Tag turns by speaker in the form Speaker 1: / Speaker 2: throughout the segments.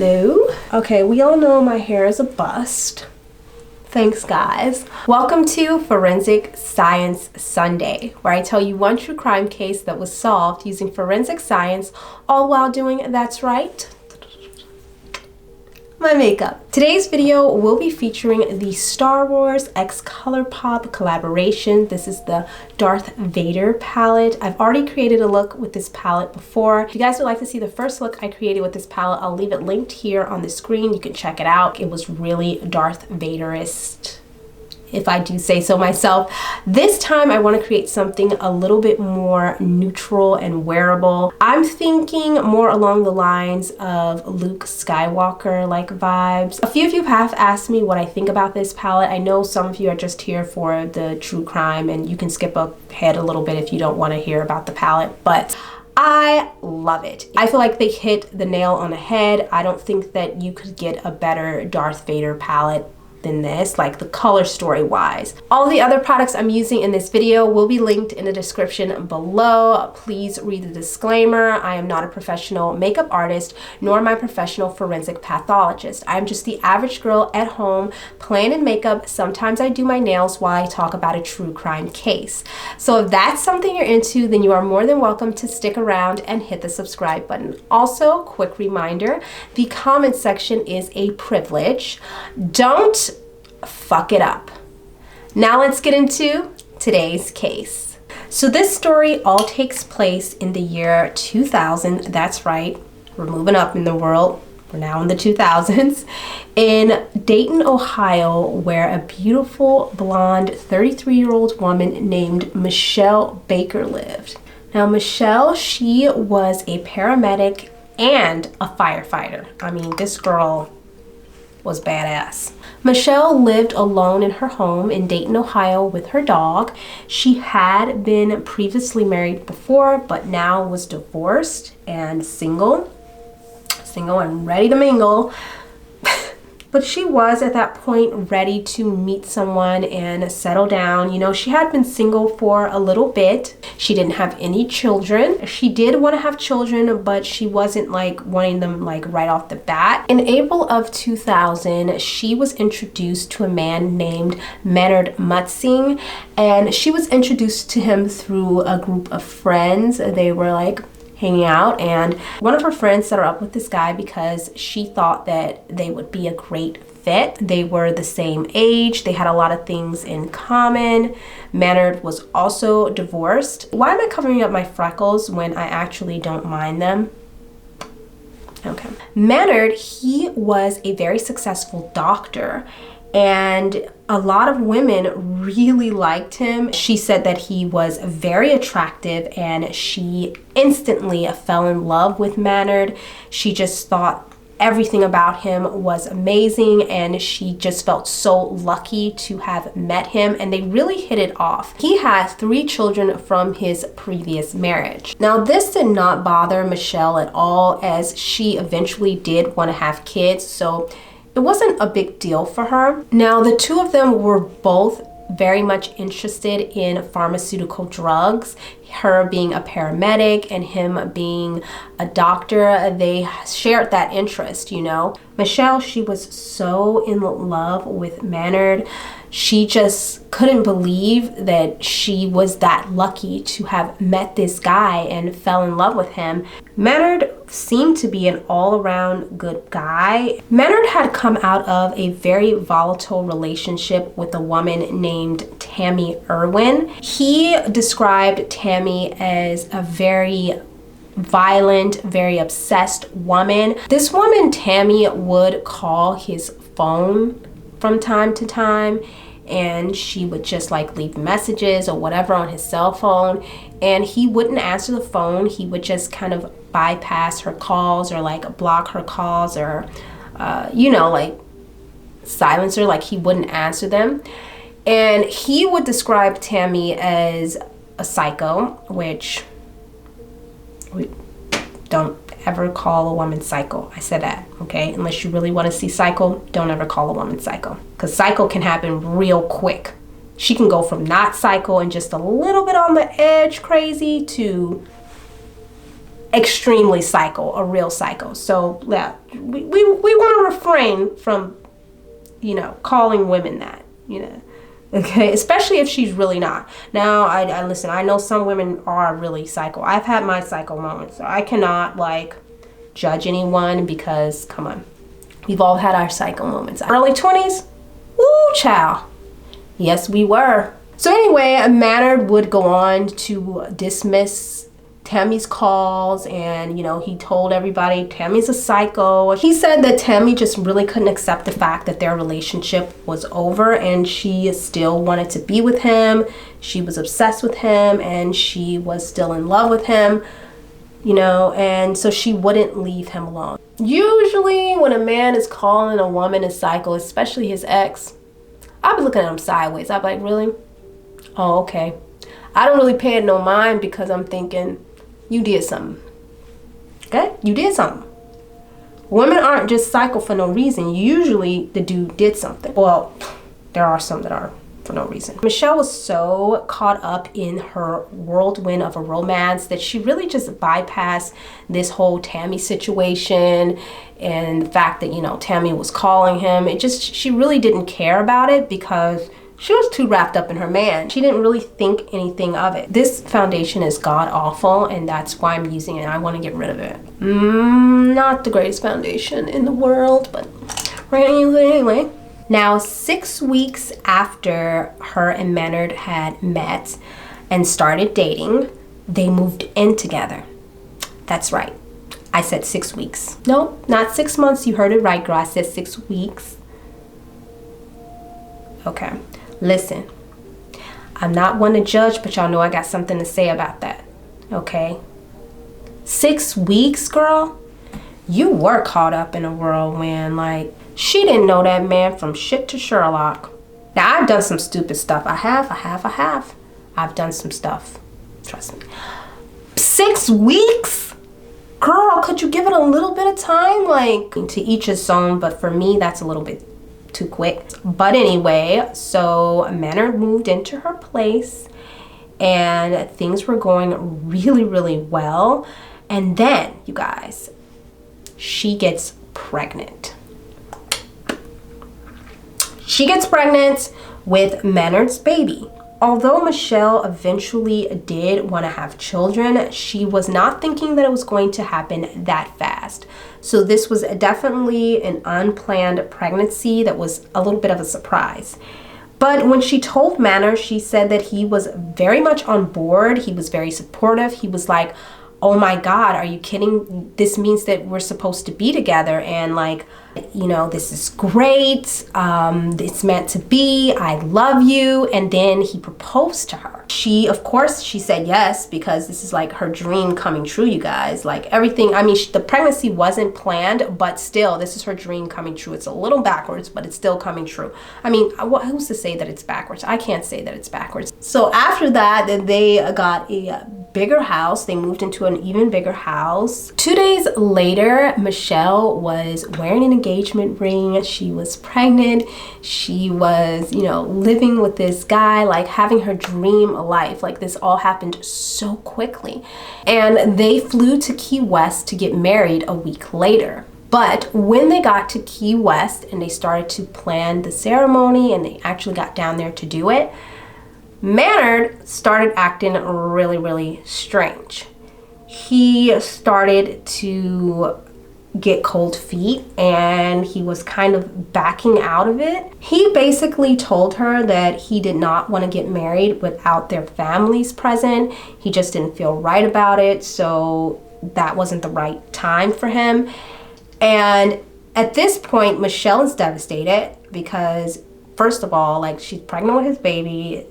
Speaker 1: Hello. Okay, we all know my hair is a bust. Thanks, guys. Welcome to Forensic Science Sunday, where I tell you one true crime case that was solved using forensic science, all while doing, that's right, my makeup. Today's video will be featuring the Star Wars x Colourpop collaboration. This is the Darth Vader palette. I've already created a look with this palette before. If you guys would like to see the first look I created with this palette, I'll leave it linked here on the screen. You can check it out. It was really Darth Vaderist, if I do say so myself. This time I want to create something a little bit more neutral and wearable. I'm thinking more along the lines of Luke Skywalker like vibes. A few of you have asked me what I think about this palette. I know some of you are just here for the true crime and you can skip ahead a little bit if you don't want to hear about the palette, but I love it. I feel like they hit the nail on the head. I don't think that you could get a better Darth Vader palette than this, like the color story wise. All the other products I'm using in this video will be linked in the description below. Please read the disclaimer. I am not a professional makeup artist, nor am I a professional forensic pathologist. I'm just the average girl at home playing in makeup. Sometimes I do my nails while I talk about a true crime case. So if that's something you're into, then you are more than welcome to stick around and hit the subscribe button. Also, quick reminder, the comment section is a privilege. Don't fuck it up. Now let's get into today's case. So this story all takes place in the year 2000. That's right, we're moving up in the world. We're now in the 2000s in Dayton, Ohio, where a beautiful blonde 33-year-old woman named Michelle Baker lived. Now Michelle, she was a paramedic and a firefighter. I mean, this girl was badass. Michelle lived alone in her home in Dayton, Ohio with her dog. She had been previously married before, but now was divorced and single and ready to mingle. But she was at that point ready to meet someone and settle down. You know, she had been single for a little bit. She didn't have any children. She did want to have children, but she wasn't like wanting them like right off the bat. In April of 2000, she was introduced to a man named Maynard Mutzing, and she was introduced to him through a group of friends. They were like hanging out, and one of her friends set her up with this guy because she thought that they would be a great fit. They were the same age. They had a lot of things in common. Maynard was also divorced. Why am I covering up my freckles when I actually don't mind them? Okay. Maynard, he was a very successful doctor, and a lot of women really liked him. She said that he was very attractive and she instantly fell in love with Maynard. She just thought everything about him was amazing and she just felt so lucky to have met him, and they really hit it off. He had 3 children from his previous marriage. Now this did not bother Michelle at all, as she eventually did want to have kids, so it wasn't a big deal for her. Now, the two of them were both very much interested in pharmaceutical drugs. Her being a paramedic and him being a doctor, they shared that interest, you know. Michelle, she was so in love with Maynard. She just couldn't believe that she was that lucky to have met this guy and fell in love with him. Maynard seemed to be an all-around good guy. Maynard had come out of a very volatile relationship with a woman named Tammy Irwin. He described Tammy as a very violent, very obsessed woman. This woman, Tammy, would call his phone from time to time, and she would just like leave messages or whatever on his cell phone, and he wouldn't answer the phone. He would just kind of bypass her calls or like block her calls, or you know, like silence her, like he wouldn't answer them. And he would describe Tammy as a psycho, which we don't ever call a woman psycho. I said that, okay? Unless you really want to see psycho, don't ever call a woman psycho, because psycho can happen real quick. She can go from not psycho and just a little bit on the edge crazy to extremely psycho, a real psycho. So yeah, we want to refrain from, you know, calling women that, you know, okay, especially if she's really not. Now, I listen, I know some women are really psycho. I've had my psycho moments, so I cannot like judge anyone because, come on, we've all had our psycho moments. Early 20s, woo, child. Yes, we were. So anyway, Maynard would go on to dismiss Tammy's calls, and, you know, he told everybody Tammy's a psycho. He said that Tammy just really couldn't accept the fact that their relationship was over, and she still wanted to be with him. She was obsessed with him, and she was still in love with him, you know, and so she wouldn't leave him alone. Usually when a man is calling a woman a psycho, especially his ex, I'll be looking at him sideways. I'll be like, really? Oh, okay. I don't really pay it no mind because I'm thinking, you did something. Okay? You did something. Women aren't just psycho for no reason. Usually the dude did something. Well, there are some that are for no reason. Michelle was so caught up in her whirlwind of a romance that she really just bypassed this whole Tammy situation and the fact that, you know, Tammy was calling him. She really didn't care about it because she was too wrapped up in her man. She didn't really think anything of it. This foundation is god awful, and that's why I'm using it. I want to get rid of it. Not the greatest foundation in the world, but we're gonna use it anyway. Now, 6 weeks after her and Maynard had met and started dating, they moved in together. That's right. I said 6 weeks. No, not 6 months. You heard it right, girl. I said 6 weeks. Okay. Listen, I'm not one to judge, but y'all know I got something to say about that. Okay? 6 weeks, girl? You were caught up in a whirlwind. Like, she didn't know that man from shit to Sherlock. Now, I've done some stupid stuff. I have. I've done some stuff. Trust me. 6 weeks? Girl, could you give it a little bit of time? Like, to each his own, but for me, that's a little bit too quick. But anyway, so Maynard moved into her place and things were going really, really well. And then, you guys, she gets pregnant. She gets pregnant with Maynard's baby. Although Michelle eventually did want to have children, she was not thinking that it was going to happen that fast. So this was definitely an unplanned pregnancy that was a little bit of a surprise. But when she told Maynard, she said that he was very much on board. He was very supportive. He was like, oh my God, are you kidding? This means that we're supposed to be together, and like, you know, this is great. It's meant to be. I love you. And then he proposed to her. She, of course, she said yes, because this is like her dream coming true, you guys. Like everything, I mean, the pregnancy wasn't planned, but still, this is her dream coming true. It's a little backwards, but it's still coming true. I mean, who's to say that it's backwards? I can't say that it's backwards. So after that, then they got a bigger house. They moved into an even bigger house. 2 days later, Michelle was wearing an engagement ring. She was pregnant. She was, you know, living with this guy, like having her dream life. Like this all happened so quickly. And they flew to Key West to get married a week later. But when they got to Key West and they started to plan the ceremony and they actually got down there to do it, Maynard started acting really, really strange. He started to get cold feet and he was kind of backing out of it. He basically told her that he did not want to get married without their families present. He just didn't feel right about it, so that wasn't the right time for him. And at this point, Michelle is devastated because, first of all, like, she's pregnant with his baby.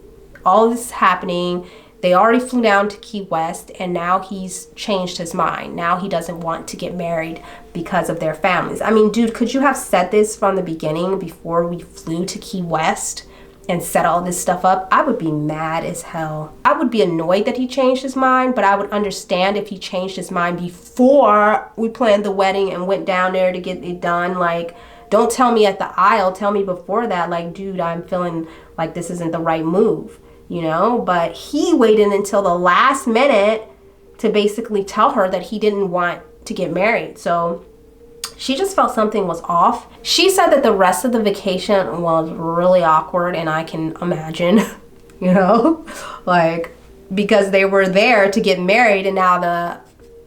Speaker 1: All this is happening. They already flew down to Key West and now he's changed his mind. Now he doesn't want to get married because of their families. I mean, dude, could you have said this from the beginning before we flew to Key West and set all this stuff up? I would be mad as hell. I would be annoyed that he changed his mind, but I would understand if he changed his mind before we planned the wedding and went down there to get it done. Like, don't tell me at the aisle, tell me before that, like, dude, I'm feeling like this isn't the right move. You know, but he waited until the last minute to basically tell her that he didn't want to get married. So she just felt something was off. She said that the rest of the vacation was really awkward, and I can imagine, you know, like, because they were there to get married and now the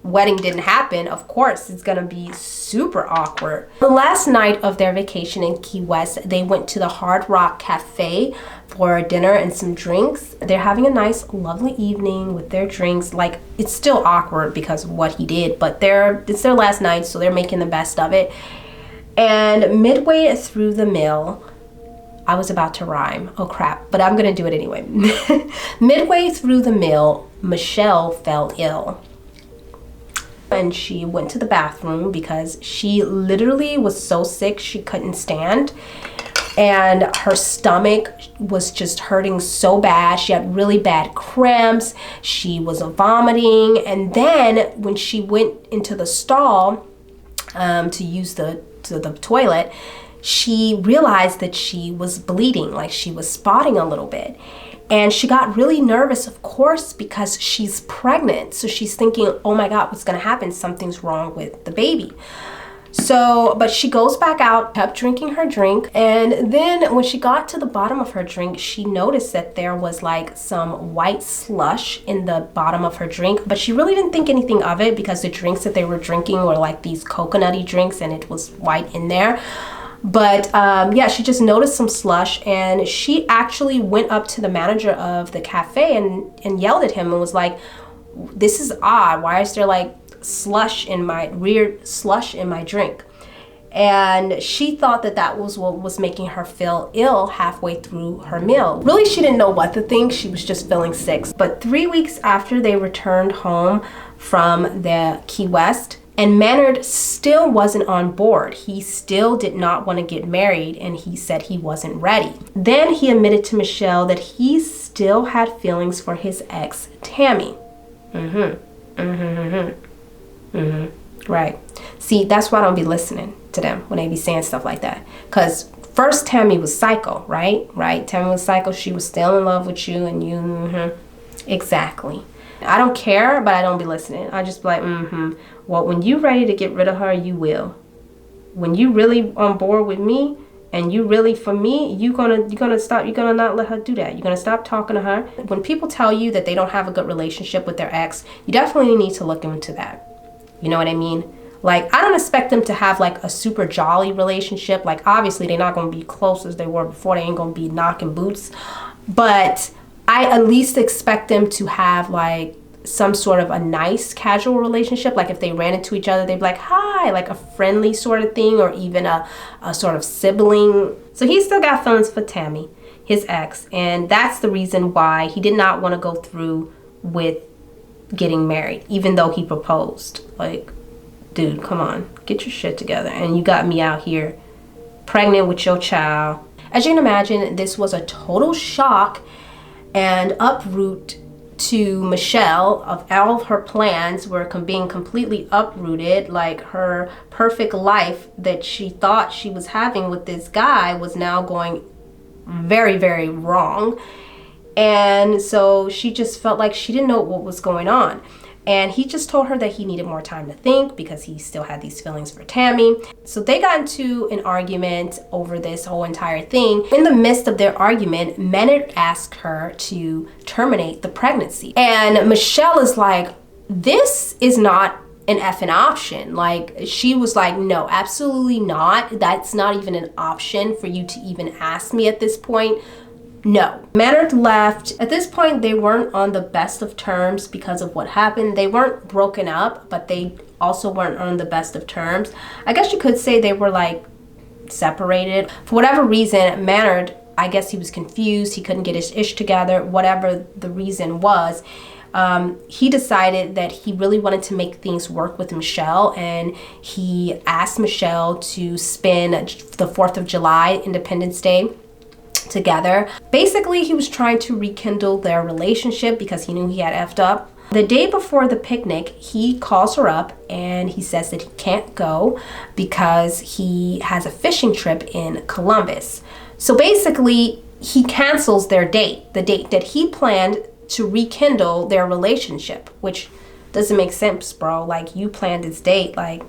Speaker 1: wedding didn't happen, of course it's gonna be super awkward. The last night of their vacation in Key West, they went to the Hard Rock Cafe for dinner and some drinks. They're having a nice, lovely evening with their drinks. Like, it's still awkward because of what he did, but it's their last night, so they're making the best of it. And midway through the meal, I was about to rhyme, oh crap, but I'm gonna do it anyway. Midway through the meal, Michelle fell ill. And she went to the bathroom because she literally was so sick she couldn't stand. And her stomach was just hurting so bad. She had really bad cramps. She was vomiting. And then when she went into the stall to use the toilet, she realized that she was bleeding, like she was spotting a little bit. And she got really nervous, of course, because she's pregnant. So she's thinking, oh my God, what's gonna happen? Something's wrong with the baby. So, but she goes back out, kept drinking her drink. And then when she got to the bottom of her drink, she noticed that there was like some white slush in the bottom of her drink. But she really didn't think anything of it because the drinks that they were drinking were like these coconutty drinks and it was white in there. But yeah, she just noticed some slush, and she actually went up to the manager of the cafe and yelled at him and was like, this is odd. Why is there like weird slush in my drink? And she thought that that was what was making her feel ill halfway through her meal. Really, she didn't know what to think. She was just feeling sick. But 3 weeks after they returned home from the Key West, and Maynard still wasn't on board. He still did not want to get married, and he said he wasn't ready. Then he admitted to Michelle that he still had feelings for his ex, Tammy. Right. See, that's why I don't be listening to them when they be saying stuff like that. Because first Tammy was psycho, right? Right? Tammy was psycho. She was still in love with you, and you, Exactly. I don't care, but I don't be listening. I just be like, Well, when you ready to get rid of her, you will. When you really on board with me and you really for me, you're gonna stop. You're gonna not let her do that. You're gonna stop talking to her. When people tell you that they don't have a good relationship with their ex, you definitely need to look into that. You know what I mean? Like, I don't expect them to have like a super jolly relationship. Like, obviously they're not gonna be close as they were before. They ain't gonna be knocking boots, but I at least expect them to have like some sort of a nice casual relationship. Like if they ran into each other, they'd be like, hi, like a friendly sort of thing, or even a sort of sibling. So he still got feelings for Tammy, his ex, and that's the reason why he did not want to go through with getting married, even though he proposed. Like, dude, come on, get your shit together. And you got me out here pregnant with your child. As you can imagine, this was a total shock and uproot to Michelle. Of all of her plans were being completely uprooted. Like, her perfect life that she thought she was having with this guy was now going very, very wrong. And so she just felt like she didn't know what was going on. And he just told her that he needed more time to think because he still had these feelings for Tammy. So they got into an argument over this whole entire thing. In the midst of their argument, Maynard asked her to terminate the pregnancy. And Michelle is like, this is not an effing option. Like, she was like, no, absolutely not. That's not even an option for you to even ask me at this point. No. Maynard left. At this point, they weren't on the best of terms because of what happened. They weren't broken up, but they also weren't on the best of terms. I guess you could say they were like separated. For whatever reason, Maynard, I guess he was confused. He couldn't get his ish together. Whatever the reason was, he decided that he really wanted to make things work with Michelle, and he asked Michelle to spend the 4th of July, Independence Day, together. Basically, he was trying to rekindle their relationship because he knew he had effed up. The day before the picnic, he calls her up and he says that he can't go because he has a fishing trip in Columbus. So basically, he cancels their date, the date that he planned to rekindle their relationship, which doesn't make sense, bro. Like, you planned this date. Like,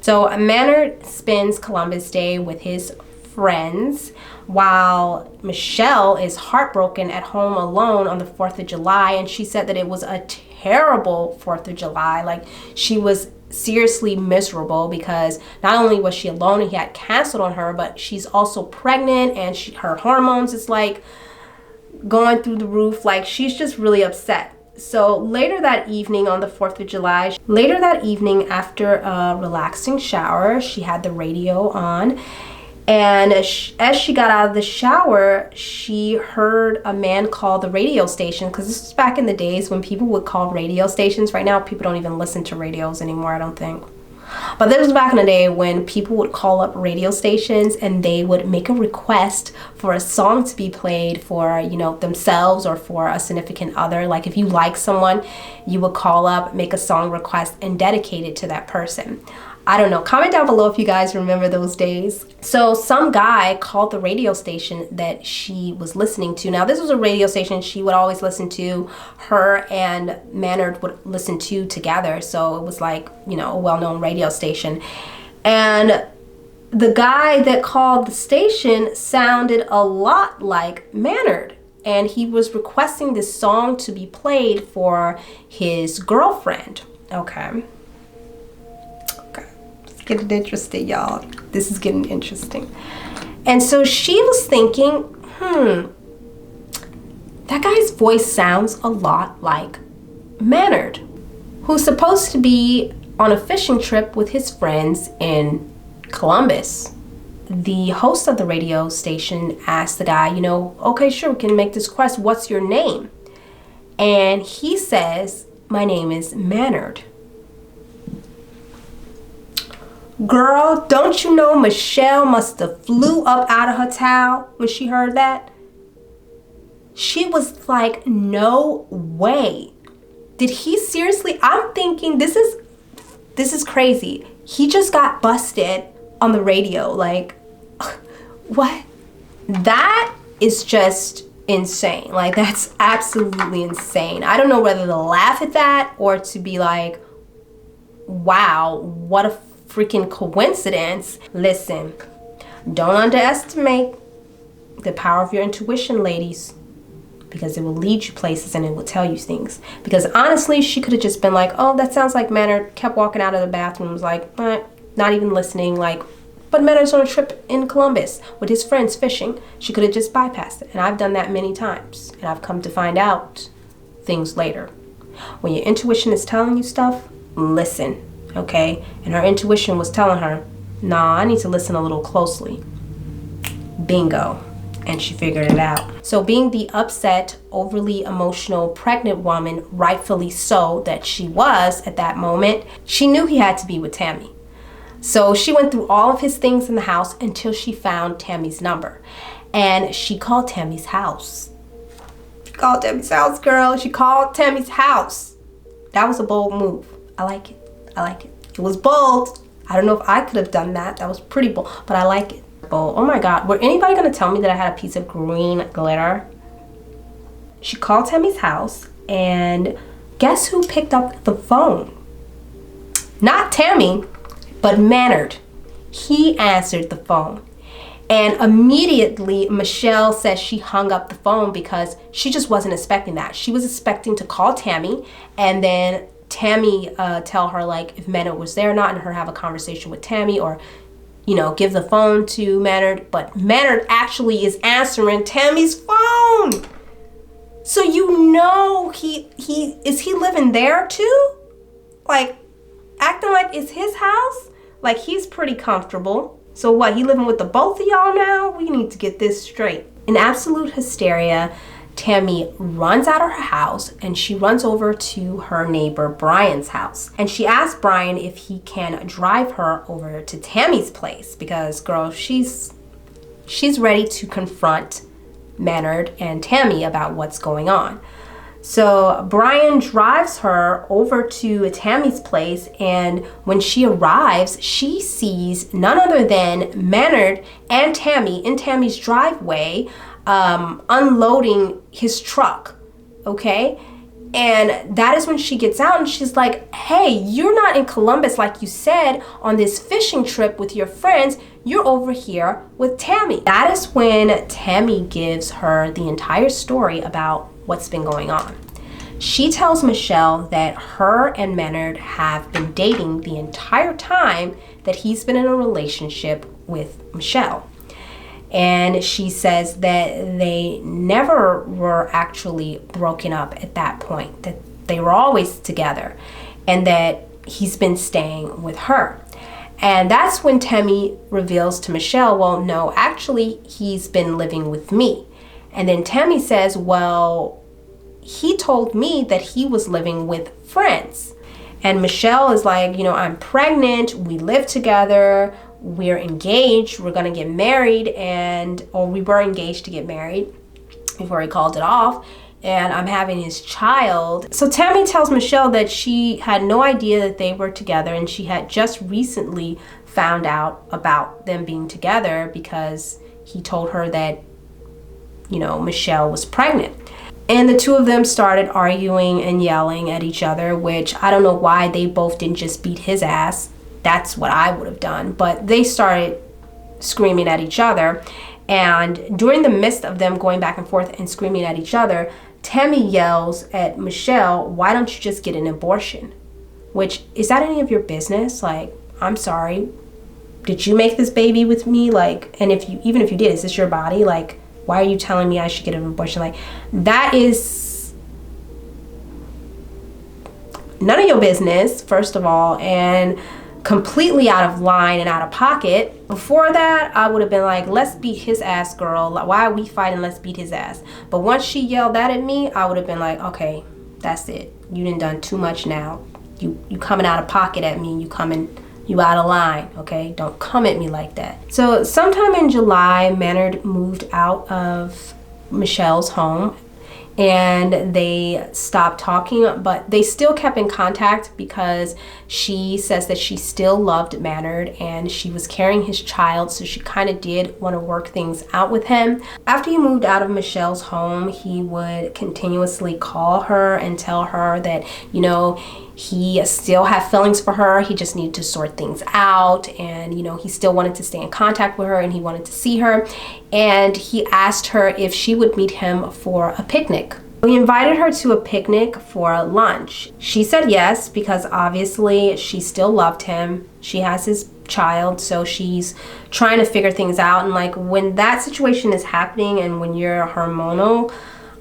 Speaker 1: so Maynard spends Columbus Day with his friends while Michelle is heartbroken at home alone on the 4th of July. And she said that it was a terrible 4th of July. Like, she was seriously miserable because not only was she alone and he had canceled on her, but she's also pregnant and her hormones is like going through the roof. Like, she's just really upset. So later that evening on the 4th of July, after a relaxing shower, she had the radio on. And as she got out of the shower, she heard a man call the radio station, because this was back in the days when people would call radio stations. Right now, people don't even listen to radios anymore, I don't think. But this was back in the day when people would call up radio stations and they would make a request for a song to be played for, you know, themselves or for a significant other. Like, if you like someone, you would call up, make a song request, and dedicate it to that person. I don't know. Comment down below if you guys remember those days. So some guy called the radio station that she was listening to. Now, this was a radio station she would always listen to. Her and Maynard would listen to together. So it was like, you know, a well-known radio station. And the guy that called the station sounded a lot like Maynard. And he was requesting this song to be played for his girlfriend. Okay. Getting interesting, y'all. This is getting interesting. And so she was thinking, that guy's voice sounds a lot like Maynard, who's supposed to be on a fishing trip with his friends in Columbus. The host of the radio station asked the guy, you know, okay, sure, we can make this request. What's your name? And he says, my name is Maynard. Girl, don't you know Michelle must have flew up out of her towel when she heard that? She was like, no way. Did he seriously? I'm thinking this is crazy. He just got busted on the radio. Like, what? That is just insane. Like, that's absolutely insane. I don't know whether to laugh at that or to be like, wow, what a freaking coincidence. Listen, don't underestimate the power of your intuition, ladies, because it will lead you places and it will tell you things. Because honestly, she could have just been like, oh, that sounds like Maynard, kept walking out of the bathroom, was like, not even listening, like, but Maynard's on a trip in Columbus with his friends fishing. She could have just bypassed it. And I've done that many times, and I've come to find out things later. When your intuition is telling you stuff, listen. Okay, and her intuition was telling her, nah, I need to listen a little closely. Bingo. And she figured it out. So being the upset, overly emotional, pregnant woman, rightfully so, that she was at that moment, she knew he had to be with Tammy. So she went through all of his things in the house until she found Tammy's number. And she called Tammy's house. She called Tammy's house, girl. She called Tammy's house. That was a bold move. I like it. I like it. It was bold. I don't know if I could have done that. That was pretty bold, but I like it. Bold. Oh my God. Were anybody going to tell me that I had a piece of green glitter? She called Tammy's house, and guess who picked up the phone? Not Tammy, but Maynard. He answered the phone. And immediately, Michelle says she hung up the phone because she just wasn't expecting that. She was expecting to call Tammy and then Tammy tell her like if Maynard was there or not, and her have a conversation with Tammy, or you know, give the phone to Maynard. But Maynard actually is answering Tammy's phone. So you know he living there too? Like acting like it's his house? Like he's pretty comfortable. So what, he living with the both of y'all now? We need to get this straight. In absolute hysteria, Tammy runs out of her house and she runs over to her neighbor Brian's house. And she asks Brian if he can drive her over to Tammy's place because, girl, she's ready to confront Maynard and Tammy about what's going on. So Brian drives her over to Tammy's place, and when she arrives, she sees none other than Maynard and Tammy in Tammy's driveway unloading his truck, okay? And that is when she gets out and she's like, hey, you're not in Columbus like you said on this fishing trip with your friends. You're over here with Tammy. That is when Tammy gives her the entire story about what's been going on. She tells Michelle that her and Maynard have been dating the entire time that he's been in a relationship with Michelle. And she says that they never were actually broken up at that point, that they were always together, and that he's been staying with her. And that's when Tammy reveals to Michelle, well, no, actually, he's been living with me. And then Tammy says, well, he told me that he was living with friends. And Michelle is like, you know, I'm pregnant, we live together, we're engaged, we're gonna get married, or we were engaged to get married before he called it off, and I'm having his child. So Tammy tells Michelle that she had no idea that they were together, and she had just recently found out about them being together because he told her that, you know, Michelle was pregnant. And the two of them started arguing and yelling at each other, which I don't know why they both didn't just beat his ass. That's what I would have done. But they started screaming at each other. And during the midst of them going back and forth and screaming at each other, Tammy yells at Michelle, why don't you just get an abortion? Which, is that any of your business? Like, I'm sorry. Did you make this baby with me? Like, and even if you did, is this your body? Like, why are you telling me I should get an abortion? Like, that is none of your business, first of all, and completely out of line and out of pocket. Before that, I would have been like, let's beat his ass, girl. Why are we fighting? Let's beat his ass. But once she yelled that at me, I would have been like, okay, that's it. You done too much now. You coming out of pocket at me. You out of line, okay? Don't come at me like that. So sometime in July, Maynard moved out of Michelle's home and they stopped talking, but they still kept in contact because she says that she still loved Maynard and she was carrying his child, so she kind of did want to work things out with him. After he moved out of Michelle's home, he would continuously call her and tell her that, you know, he still had feelings for her. He just needed to sort things out, and you know, he still wanted to stay in contact with her and he wanted to see her. And he asked her if she would meet him for a picnic. He invited her to a picnic for lunch. She said yes because obviously she still loved him. She has his child, so she's trying to figure things out. And like, when that situation is happening and when you're hormonal,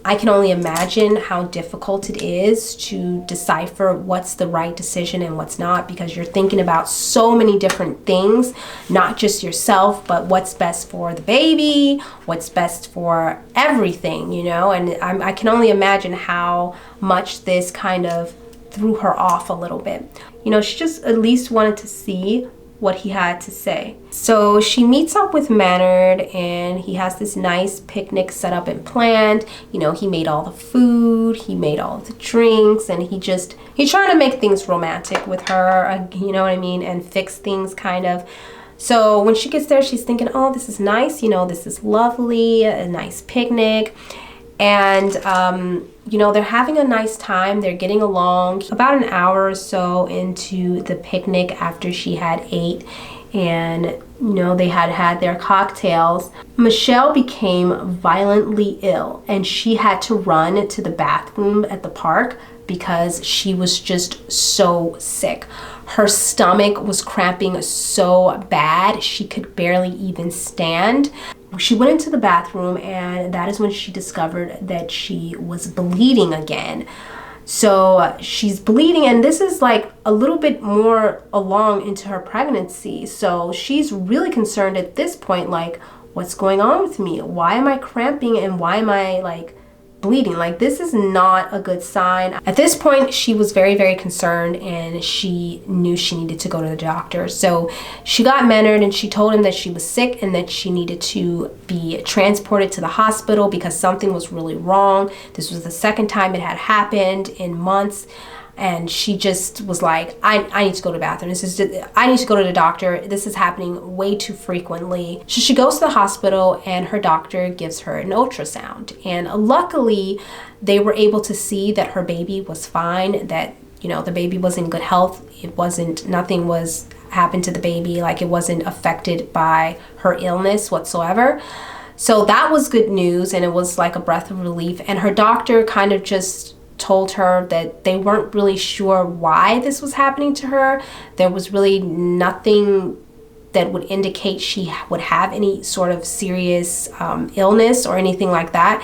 Speaker 1: I can only imagine how difficult it is to decipher what's the right decision and what's not, because you're thinking about so many different things, not just yourself, but what's best for the baby, what's best for everything, you know. And I can only imagine how much this kind of threw her off a little bit. You know, she just at least wanted to see what he had to say. So she meets up with Maynard and he has this nice picnic set up and planned. You know, he made all the food, he made all the drinks, and he's trying to make things romantic with her, you know what I mean, and fix things kind of. So when she gets there, she's thinking, oh, this is nice, you know, this is lovely, a nice picnic. And you know, they're having a nice time, they're getting along. About an hour or so into the picnic, after she had ate and, you know, they had their cocktails, Michelle became violently ill and she had to run to the bathroom at the park because she was just so sick. Her stomach was cramping so bad she could barely even stand. She went into the bathroom and that is when she discovered that she was bleeding again. So she's bleeding, and this is like a little bit more along into her pregnancy. So she's really concerned at this point, like, what's going on with me? Why am I cramping and why am I like bleeding? Like, this is not a good sign. At this point, she was very, very concerned and she knew she needed to go to the doctor. So she got Maynard and she told him that she was sick and that she needed to be transported to the hospital because something was really wrong. This was the second time it had happened in months. And she just was like, I need to go to the bathroom. I need to go to the doctor. This is happening way too frequently. So she goes to the hospital and her doctor gives her an ultrasound. And luckily, they were able to see that her baby was fine, that, you know, the baby was in good health. Nothing was happened to the baby, like it wasn't affected by her illness whatsoever. So that was good news, and it was like a breath of relief. And her doctor kind of just told her that they weren't really sure why this was happening to her. There was really nothing that would indicate she would have any sort of serious illness or anything like that.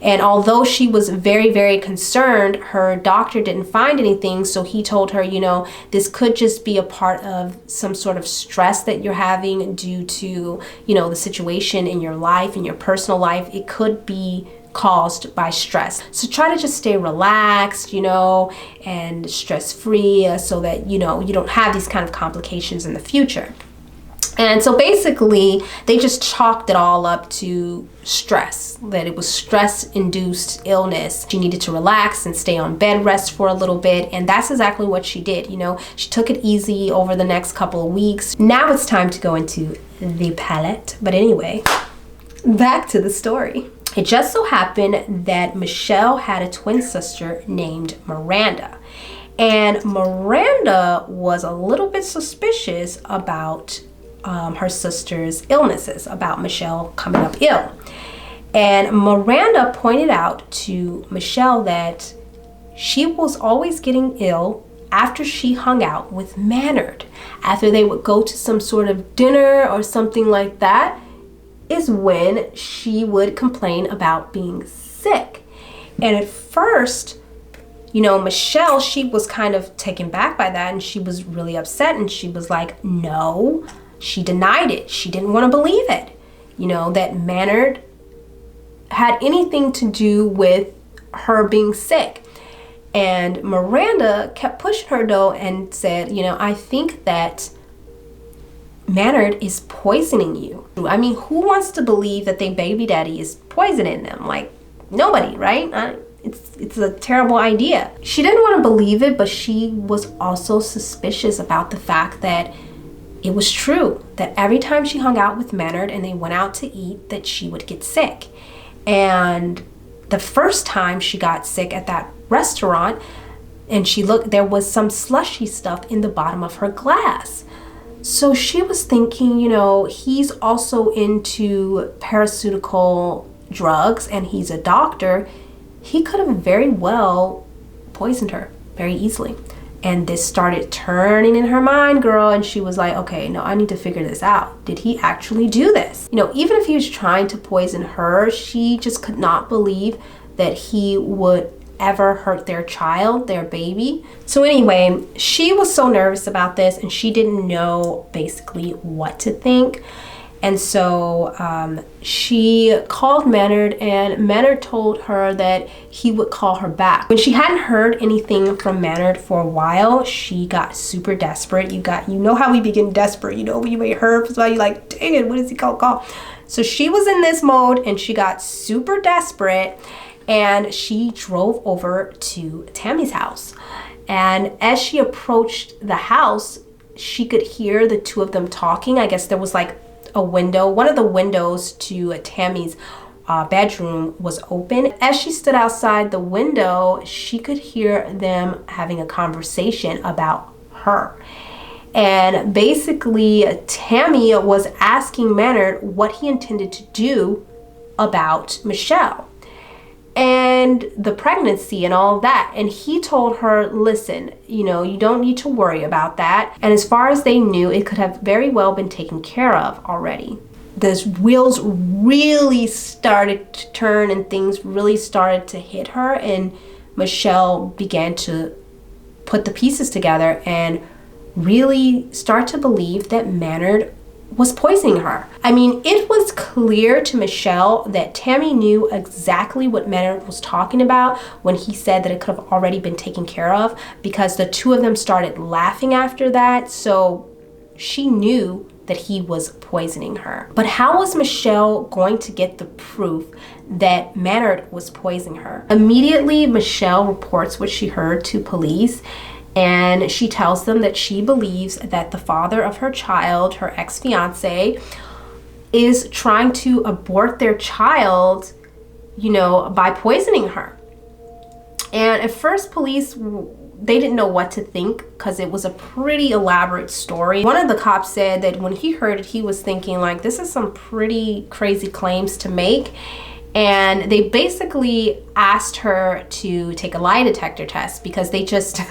Speaker 1: And although she was very, very concerned, her doctor didn't find anything. So he told her, you know, this could just be a part of some sort of stress that you're having due to, you know, the situation in your life, in your personal life. It could be caused by stress. So try to just stay relaxed, you know, and stress-free so that, you know, you don't have these kind of complications in the future. And so basically, they just chalked it all up to stress, that it was stress-induced illness. She needed to relax and stay on bed rest for a little bit. And that's exactly what she did. You know, she took it easy over the next couple of weeks. Now it's time to go into the palette. But anyway, back to the story. It just so happened that Michelle had a twin sister named Miranda. And Miranda was a little bit suspicious about her sister's illnesses, about Michelle coming up ill. And Miranda pointed out to Michelle that she was always getting ill after she hung out with Maynard. After they would go to some sort of dinner or something like that is when she would complain about being sick. And at first, you know, Michelle, she was kind of taken back by that, and she was really upset, and she was like, no. She denied it. She didn't want to believe it, you know, that Maynard had anything to do with her being sick. And Miranda kept pushing her though and said, you know, I think that Maynard is poisoning you. I mean, who wants to believe that their baby daddy is poisoning them? Like, nobody, right? It's a terrible idea. She didn't want to believe it, but she was also suspicious about the fact that it was true, that every time she hung out with Maynard and they went out to eat, that she would get sick. And the first time she got sick at that restaurant, and she looked, there was some slushy stuff in the bottom of her glass. So she was thinking, you know, he's also into pharmaceutical drugs and he's a doctor. He could have very well poisoned her very easily. And this started turning in her mind, girl, and she was like, okay, no, I need to figure this out. Did he actually do this? You know, even if he was trying to poison her, she just could not believe that he would ever hurt their child, their baby. So anyway, she was so nervous about this, and she didn't know basically what to think. And so she called Maynard, and Maynard told her that he would call her back. When she hadn't heard anything from Maynard for a while, she got super desperate. You know how we begin desperate, you know, when you ain't heard, so you're like, dang it, what is he call? So she was in this mode, and she got super desperate, and she drove over to Tammy's house. And as she approached the house, she could hear the two of them talking. I guess there was like a window, one of the windows to Tammy's bedroom was open. As she stood outside the window, she could hear them having a conversation about her. And basically, Tammy was asking Maynard what he intended to do about Michelle and the pregnancy and all of that. And he told her, listen, you know, you don't need to worry about that. And as far as they knew, it could have very well been taken care of already. The wheels really started to turn and things really started to hit her, and Michelle began to put the pieces together and really start to believe that Maynard was poisoning her. I mean, it was clear to Michelle that Tammy knew exactly what Maynard was talking about when he said that it could have already been taken care of, because the two of them started laughing after that. So she knew that he was poisoning her. But how was Michelle going to get the proof that Maynard was poisoning her? Immediately, Michelle reports what she heard to police, and she tells them that she believes that the father of her child, her ex-fiance, is trying to abort their child, you know, by poisoning her. And at first, police, they didn't know what to think because it was a pretty elaborate story. One of the cops said that when he heard it, he was thinking like, this is some pretty crazy claims to make. And they basically asked her to take a lie detector test because they just,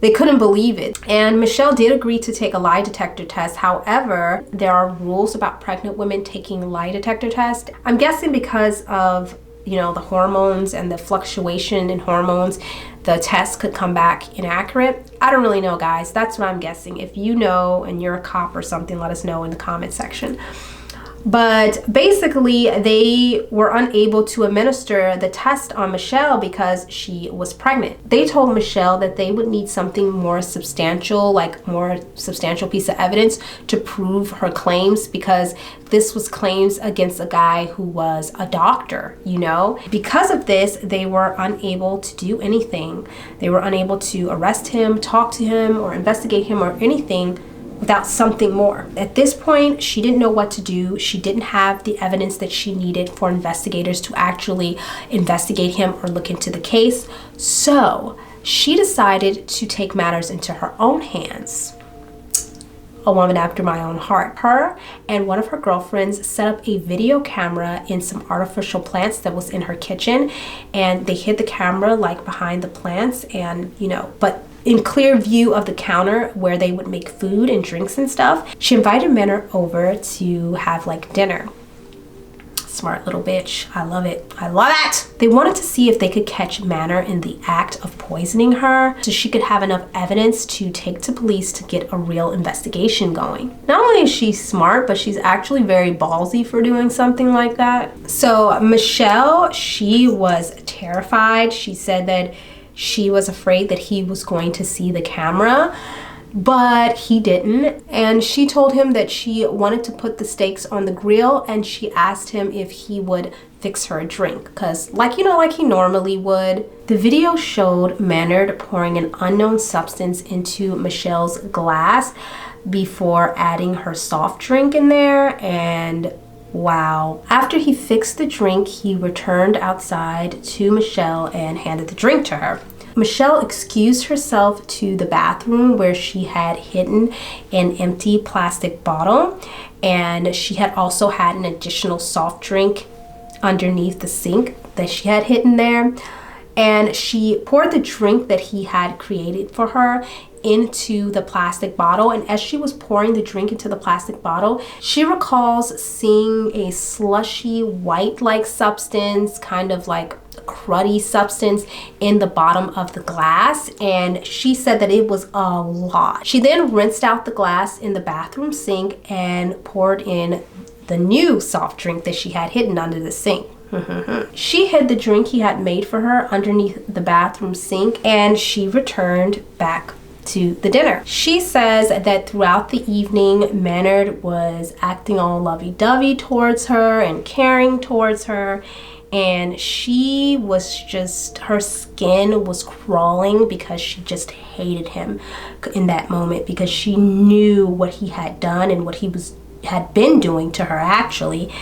Speaker 1: they couldn't believe it. And Michelle did agree to take a lie detector test. However, there are rules about pregnant women taking lie detector tests. I'm guessing because of, you know, the hormones and the fluctuation in hormones, the test could come back inaccurate. I don't really know, guys. That's what I'm guessing. If you know and you're a cop or something, let us know in the comment section. But basically, they were unable to administer the test on Michelle because she was pregnant. They told Michelle that they would need something more substantial, like more substantial piece of evidence to prove her claims, because this was claims against a guy who was a doctor, you know? Because of this, they were unable to do anything. They were unable to arrest him, talk to him, or investigate him or anything without something more. At this point, she didn't know what to do. She didn't have the evidence that she needed for investigators to actually investigate him or look into the case. So she decided to take matters into her own hands. A woman after my own heart. Her and one of her girlfriends set up a video camera in some artificial plants that was in her kitchen, and they hid the camera like behind the plants, and you know, but in clear view of the counter where they would make food and drinks and stuff. She invited Maynard over to have like dinner. Smart little bitch. I love it. I love it. They wanted to see if they could catch Maynard in the act of poisoning her so she could have enough evidence to take to police to get a real investigation going. Not only is she smart, but she's actually very ballsy for doing something like that. So Michelle, she was terrified. She said that she was afraid that he was going to see the camera, but he didn't. And she told him that she wanted to put the steaks on the grill, and she asked him if he would fix her a drink, because like, you know, like he normally would. The video showed Maynard pouring an unknown substance into Michelle's glass before adding her soft drink in there, and wow. After he fixed the drink, he returned outside to Michelle and handed the drink to her. Michelle excused herself to the bathroom where she had hidden an empty plastic bottle, and she had also had an additional soft drink underneath the sink that she had hidden there. And she poured the drink that he had created for her into the plastic bottle, and as she was pouring the drink into the plastic bottle, she recalls seeing a slushy white-like substance, kind of like a cruddy substance, in the bottom of the glass, and she said that it was a lot. She then rinsed out the glass in the bathroom sink and poured in the new soft drink that she had hidden under the sink. She hid the drink he had made for her underneath the bathroom sink, and she returned back to the dinner. She says that throughout the evening, Maynard was acting all lovey-dovey towards her and caring towards her, and she was just, her skin was crawling because she just hated him in that moment, because she knew what he had done and what he had been doing to her actually.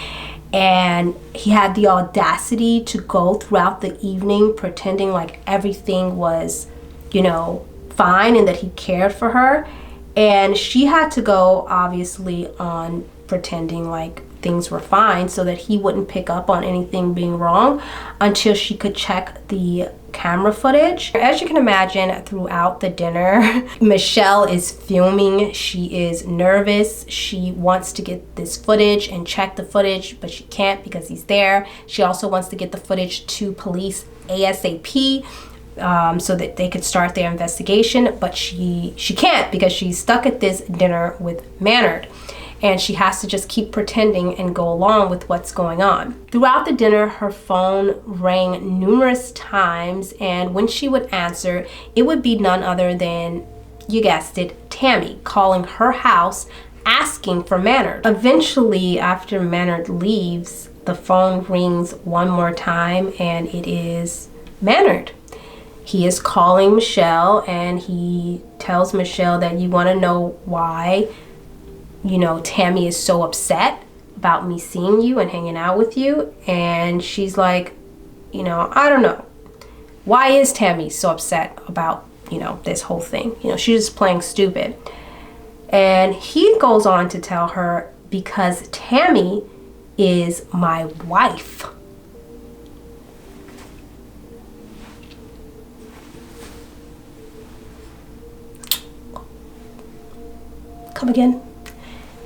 Speaker 1: And he had the audacity to go throughout the evening pretending like everything was, you know, fine and that he cared for her. And she had to go obviously on pretending like things were fine so that he wouldn't pick up on anything being wrong until she could check the camera footage. As you can imagine, throughout the dinner, Michelle is filming. She is nervous. She wants to get this footage and check the footage, but she can't because he's there. She also wants to get the footage to police ASAP so that they could start their investigation, but she can't because she's stuck at this dinner with Maynard. And she has to just keep pretending and go along with what's going on. Throughout the dinner, her phone rang numerous times, and when she would answer, it would be none other than, you guessed it, Tammy calling her house asking for Maynard. Eventually, after Maynard leaves, the phone rings one more time, and it is Maynard. He is calling Michelle, and he tells Michelle that you want to know why, you know, Tammy is so upset about me seeing you and hanging out with you. And she's like, you know, I don't know. Why is Tammy so upset about, you know, this whole thing? You know, she's just playing stupid. And he goes on to tell her, because Tammy is my wife. Come again.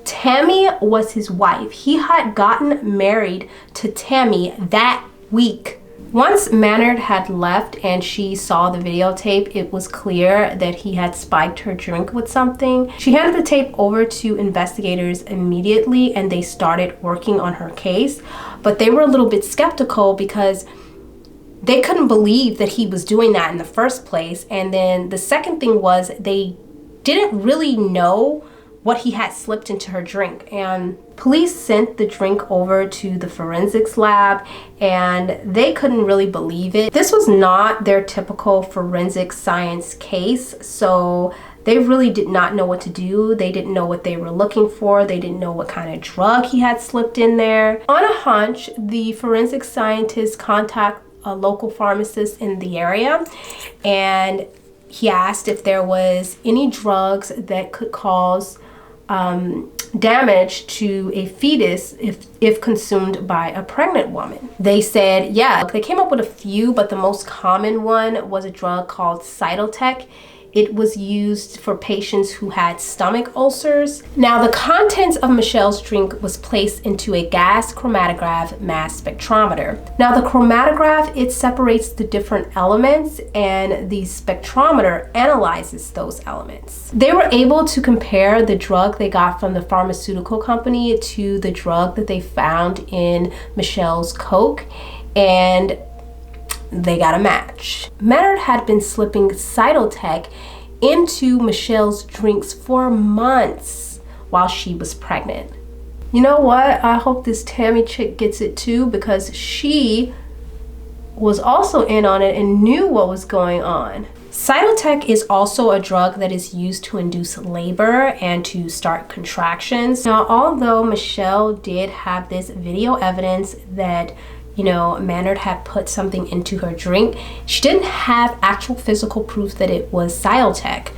Speaker 1: Tammy was his wife. He had gotten married to Tammy that week. Once Maynard had left and she saw the videotape, it was clear that he had spiked her drink with something. She handed the tape over to investigators immediately, and they started working on her case. But they were a little bit skeptical because they couldn't believe that he was doing that in the first place. And then the second thing was they didn't really know what he had slipped into her drink. And police sent the drink over to the forensics lab, and they couldn't really believe it. This was not their typical forensic science case, so they really did not know what to do. They didn't know what they were looking for. They didn't know what kind of drug he had slipped in there. On a hunch, the forensic scientists contact a local pharmacist in the area, and he asked if there was any drugs that could cause damage to a fetus if consumed by a pregnant woman. They said, yeah. They came up with a few, but the most common one was a drug called Cytotec. It was used for patients who had stomach ulcers. Now, the contents of Michelle's drink was placed into a gas chromatograph mass spectrometer. Now, the chromatograph, it separates the different elements, and the spectrometer analyzes those elements. They were able to compare the drug they got from the pharmaceutical company to the drug that they found in Michelle's Coke, and they got a match. Maynard had been slipping Cytotec into Michelle's drinks for months while she was pregnant. You know what? I hope this Tammy chick gets it too, because she was also in on it and knew what was going on. Cytotec is also a drug that is used to induce labor and to start contractions. Now, although Michelle did have this video evidence that, you know, Maynard had put something into her drink, she didn't have actual physical proof that it was Cytotec.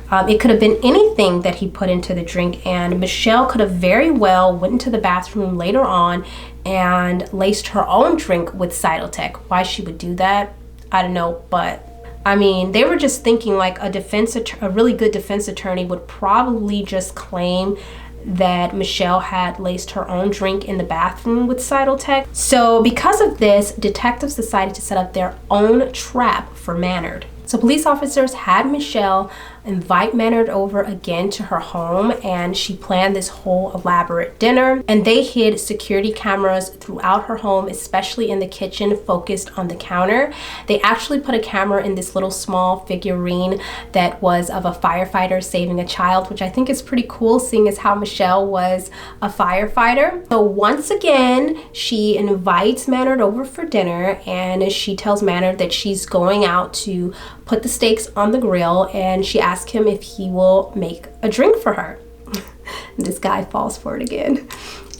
Speaker 1: It could have been anything that he put into the drink, and Michelle could have very well went into the bathroom later on and laced her own drink with Cytotec. Why she would do that, I don't know, but I mean, they were just thinking like a really good defense attorney would probably just claim that Michelle had laced her own drink in the bathroom with Cytotec. So because of this, detectives decided to set up their own trap for Maynard. So police officers had Michelle invite Maynard over again to her home, and she planned this whole elaborate dinner, and they hid security cameras throughout her home, especially in the kitchen, focused on the counter. They actually put a camera in this little small figurine that was of a firefighter saving a child, which I think is pretty cool, seeing as how Michelle was a firefighter. So once again, she invites Maynard over for dinner, and she tells Maynard that she's going out to put the steaks on the grill, and she asks him if he will make a drink for her. This guy falls for it again.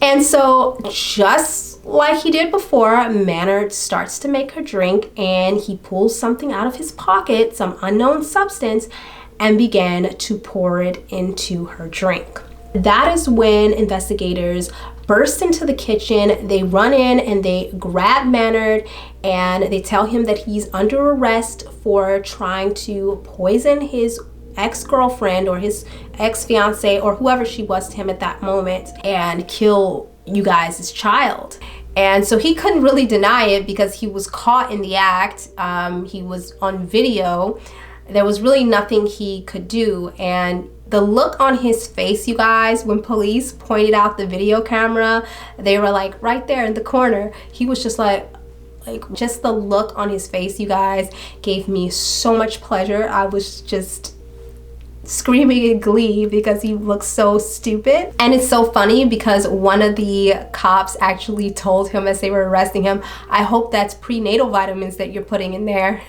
Speaker 1: And so just like he did before, Maynard starts to make her drink, and he pulls something out of his pocket, some unknown substance, and began to pour it into her drink. That is when investigators burst into the kitchen. They run in and they grab Maynard, and they tell him that he's under arrest for trying to poison his ex-girlfriend or his ex-fiance or whoever she was to him at that moment and kill you guys' child. And so he couldn't really deny it because he was caught in the act. He was on video. There was really nothing he could do. And the look on his face, you guys, when police pointed out the video camera, they were like right there in the corner. He was just like just the look on his face, you guys, gave me so much pleasure. I was just screaming in glee because he looks so stupid. And it's so funny because one of the cops actually told him as they were arresting him, "I hope that's prenatal vitamins that you're putting in there."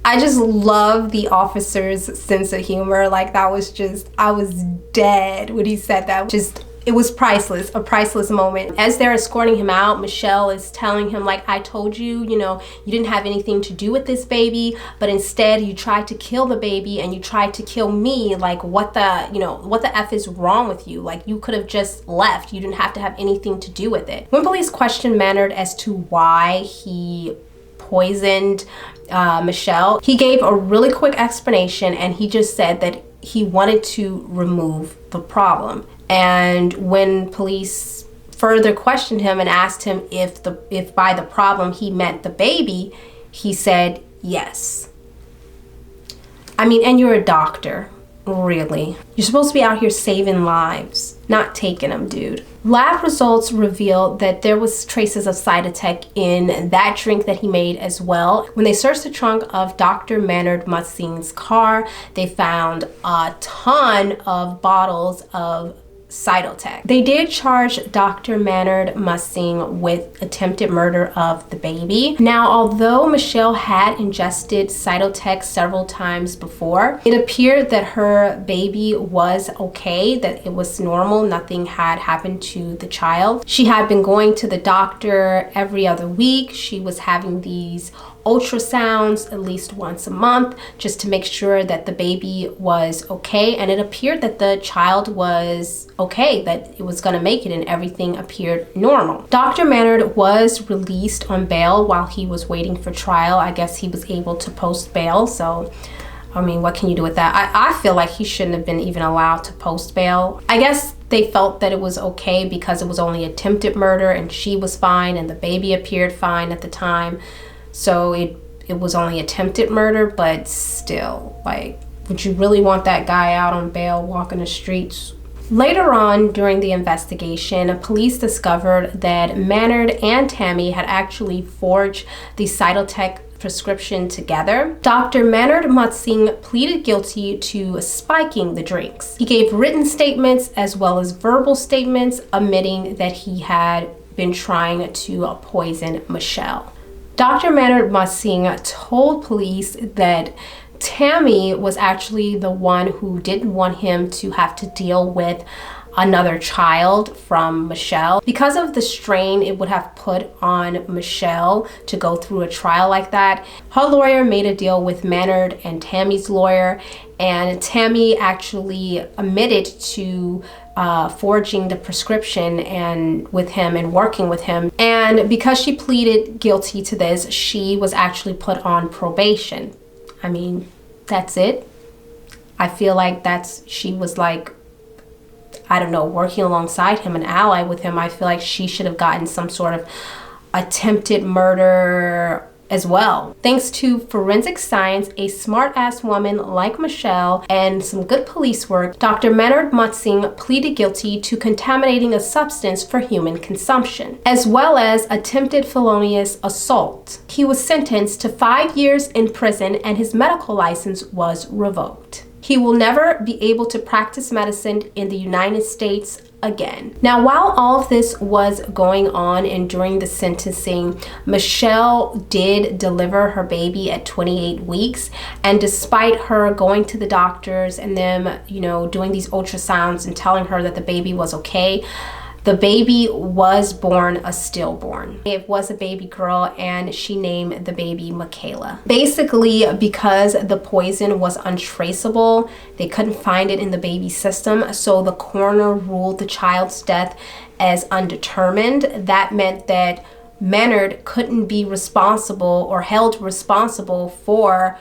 Speaker 1: I just love the officer's sense of humor. Like, that was just, I was dead when he said that. Just, it was priceless, a priceless moment. As they're escorting him out, Michelle is telling him, like, "I told you, you know, you didn't have anything to do with this baby, but instead you tried to kill the baby and you tried to kill me. Like, what the, you know, what the F is wrong with you? Like, you could have just left. You didn't have to have anything to do with it." When police questioned Maynard as to why he poisoned Michelle, he gave a really quick explanation, and he just said that he wanted to remove the problem. And when police further questioned him and asked him if by the problem he meant the baby, he said yes. I mean, and you're a doctor, really. You're supposed to be out here saving lives, not taking them, dude. Lab results revealed that there was traces of Cytotec in that drink that he made as well. When they searched the trunk of Dr. Maynard Mutzing's car, they found a ton of bottles of Cytotec. They did charge Dr. Maynard Mutzing with attempted murder of the baby. Now, although Michelle had ingested Cytotec several times before, it appeared that her baby was okay, that it was normal, nothing had happened to the child. She had been going to the doctor every other week. She was having these ultrasounds at least once a month just to make sure that the baby was okay, and it appeared that the child was okay, that it was going to make it, and everything appeared normal. Dr. Maynard was released on bail while he was waiting for trial. I guess he was able to post bail, so I mean, what can you do with that? I feel like he shouldn't have been even allowed to post bail. I guess they felt that it was okay because it was only attempted murder and she was fine and the baby appeared fine at the time. So it was only attempted murder, but still, like, would you really want that guy out on bail walking the streets? Later on during the investigation, police discovered that Maynard and Tammy had actually forged the Cytotec prescription together. Dr. Maynard Mutzing pleaded guilty to spiking the drinks. He gave written statements as well as verbal statements admitting that he had been trying to poison Michelle. Dr. Maynard Mutzing told police that Tammy was actually the one who didn't want him to have to deal with another child from Michelle. Because of the strain it would have put on Michelle to go through a trial like that, her lawyer made a deal with Maynard and Tammy's lawyer, and Tammy actually admitted to forging the prescription and with him and working with him. And because she pleaded guilty to this, she was actually put on probation. I mean, that's it. I feel like she was like, I don't know, working alongside him, an ally with him. I feel like she should have gotten some sort of attempted murder as well. Thanks to forensic science, a smart-ass woman like Michelle, and some good police work, Dr. Maynard Mutzing pleaded guilty to contaminating a substance for human consumption, as well as attempted felonious assault. He was sentenced to 5 years in prison and his medical license was revoked. He will never be able to practice medicine in the United States again. Now, while all of this was going on and during the sentencing, Michelle did deliver her baby at 28 weeks. And despite her going to the doctors and them, you know, doing these ultrasounds and telling her that the baby was okay, the baby was born a stillborn. It was a baby girl and she named the baby Michaela. Basically, because the poison was untraceable, they couldn't find it in the baby's system, so the coroner ruled the child's death as undetermined. That meant that Maynard couldn't be responsible or held responsible for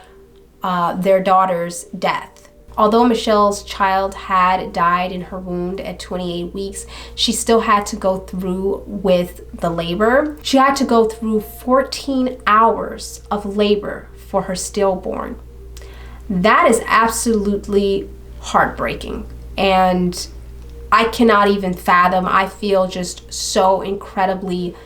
Speaker 1: their daughter's death. Although Michelle's child had died in her wound at 28 weeks, she still had to go through with the labor. She had to go through 14 hours of labor for her stillborn. That is absolutely heartbreaking. And I cannot even fathom. I feel just so incredibly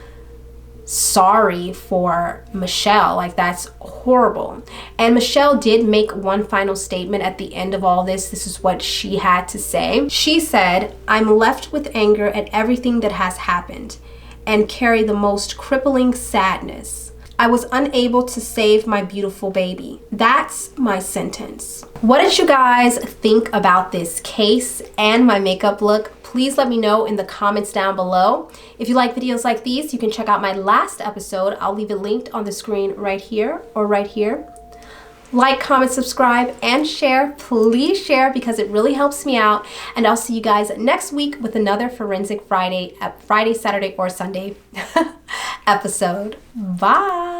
Speaker 1: sorry for Michelle. Like, that's horrible. And Michelle did make one final statement at the end of all this. This is what she had to say. She said, "I'm left with anger at everything that has happened and carry the most crippling sadness. I was unable to save my beautiful baby." That's my sentence. What did you guys think about this case and my makeup look? Please let me know in the comments down below. If you like videos like these, you can check out my last episode. I'll leave it linked on the screen right here or right here. Like, comment, subscribe, and share. Please share because it really helps me out. And I'll see you guys next week with another Forensic Friday, Saturday, or Sunday episode. Bye.